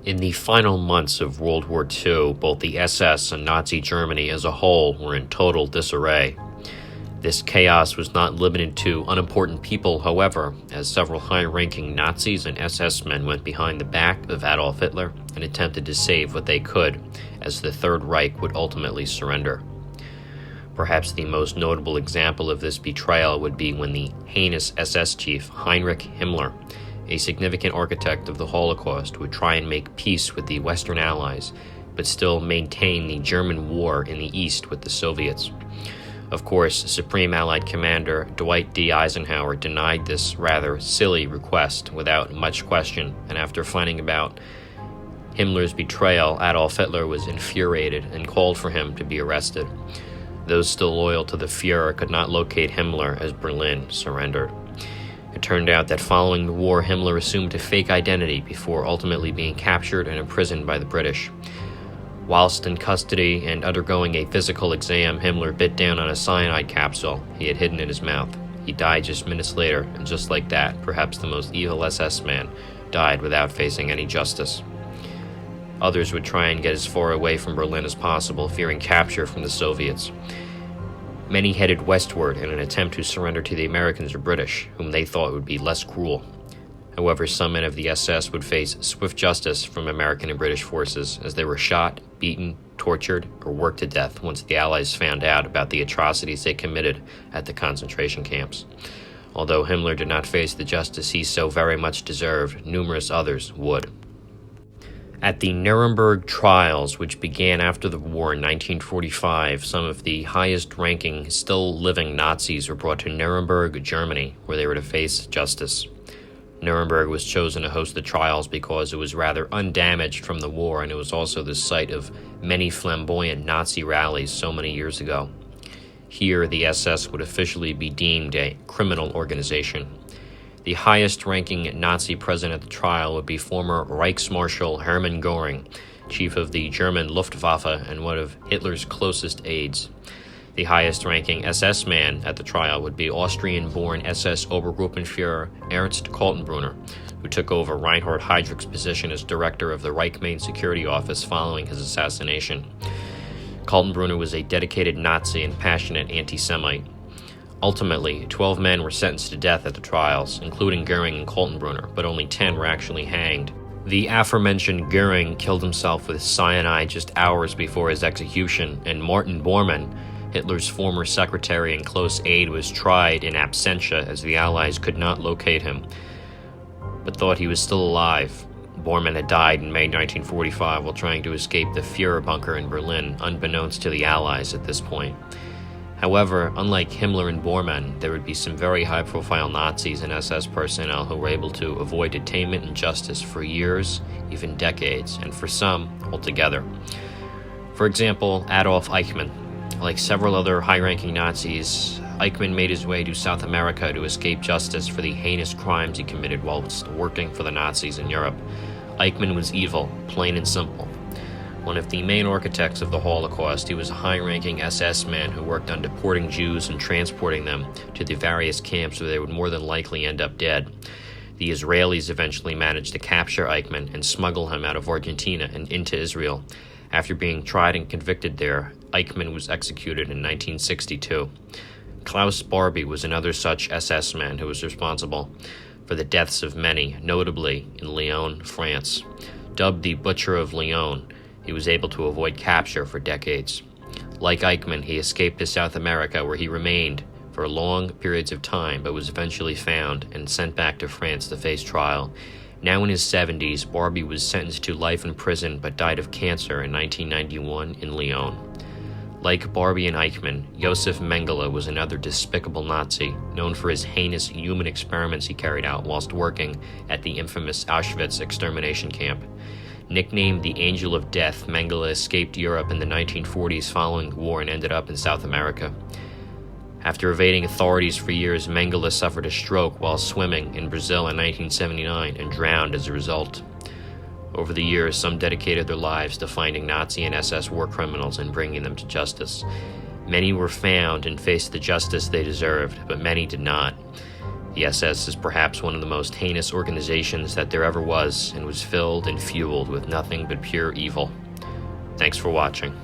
In the final months of World War II, both the SS and Nazi Germany as a whole were in total disarray. This chaos was not limited to unimportant people, however, as several high-ranking Nazis and SS men went behind the back of Adolf Hitler and attempted to save what they could, as the Third Reich would ultimately surrender. Perhaps the most notable example of this betrayal would be when the heinous SS chief Heinrich Himmler, a significant architect of the Holocaust, would try and make peace with the Western Allies, but still maintain the German war in the East with the Soviets. Of course, Supreme Allied Commander Dwight D. Eisenhower denied this rather silly request without much question, and after finding about Himmler's betrayal, Adolf Hitler was infuriated and called for him to be arrested. Those still loyal to the Fuhrer could not locate Himmler as Berlin surrendered. It turned out that following the war, Himmler assumed a fake identity before ultimately being captured and imprisoned by the British. Whilst in custody and undergoing a physical exam, Himmler bit down on a cyanide capsule he had hidden in his mouth. He died just minutes later, and just like that, perhaps the most evil SS man died without facing any justice. Others would try and get as far away from Berlin as possible, fearing capture from the Soviets. Many headed westward in an attempt to surrender to the Americans or British, whom they thought would be less cruel. However, some men of the SS would face swift justice from American and British forces, as they were shot, beaten, tortured, or worked to death once the Allies found out about the atrocities they committed at the concentration camps. Although Himmler did not face the justice he so very much deserved, numerous others would. At the Nuremberg trials, which began after the war in 1945, some of the highest-ranking, still living Nazis were brought to Nuremberg, Germany, where they were to face justice. Nuremberg was chosen to host the trials because it was rather undamaged from the war, and it was also the site of many flamboyant Nazi rallies so many years ago. Here, the SS would officially be deemed a criminal organization. The highest-ranking Nazi present at the trial would be former Reichsmarshal Hermann Göring, chief of the German Luftwaffe and one of Hitler's closest aides. The highest-ranking SS man at the trial would be Austrian-born SS Obergruppenführer Ernst Kaltenbrunner, who took over Reinhard Heydrich's position as director of the Reich Main Security Office following his assassination. Kaltenbrunner was a dedicated Nazi and passionate anti-Semite. Ultimately, 12 men were sentenced to death at the trials, including Göring and Kaltenbrunner, but only 10 were actually hanged. The aforementioned Göring killed himself with cyanide just hours before his execution, and Martin Bormann, Hitler's former secretary and close aide, was tried in absentia as the Allies could not locate him, but thought he was still alive. Bormann had died in May 1945 while trying to escape the Führer bunker in Berlin, unbeknownst to the Allies at this point. However, unlike Himmler and Bormann, there would be some very high-profile Nazis and SS personnel who were able to avoid detainment and justice for years, even decades, and for some, altogether. For example, Adolf Eichmann. Like several other high-ranking Nazis, Eichmann made his way to South America to escape justice for the heinous crimes he committed whilst working for the Nazis in Europe. Eichmann was evil, plain and simple. One of the main architects of the Holocaust, he was a high-ranking SS man who worked on deporting Jews and transporting them to the various camps where they would more than likely end up dead. The Israelis eventually managed to capture Eichmann and smuggle him out of Argentina and into Israel. After being tried and convicted there, Eichmann was executed in 1962. Klaus Barbie was another such SS man who was responsible for the deaths of many, notably in Lyon, France. Dubbed the Butcher of Lyon, he was able to avoid capture for decades. Like Eichmann, he escaped to South America, where he remained for long periods of time, but was eventually found and sent back to France to face trial. Now in his 70s, Barbie was sentenced to life in prison, but died of cancer in 1991 in Lyon. Like Barbie and Eichmann, Josef Mengele was another despicable Nazi, known for his heinous human experiments he carried out whilst working at the infamous Auschwitz extermination camp. Nicknamed the Angel of Death, Mengele escaped Europe in the 1940s following the war and ended up in South America. After evading authorities for years, Mengele suffered a stroke while swimming in Brazil in 1979 and drowned as a result. Over the years, some dedicated their lives to finding Nazi and SS war criminals and bringing them to justice. Many were found and faced the justice they deserved, but many did not. The SS is perhaps one of the most heinous organizations that there ever was, and was filled and fueled with nothing but pure evil. Thanks for watching.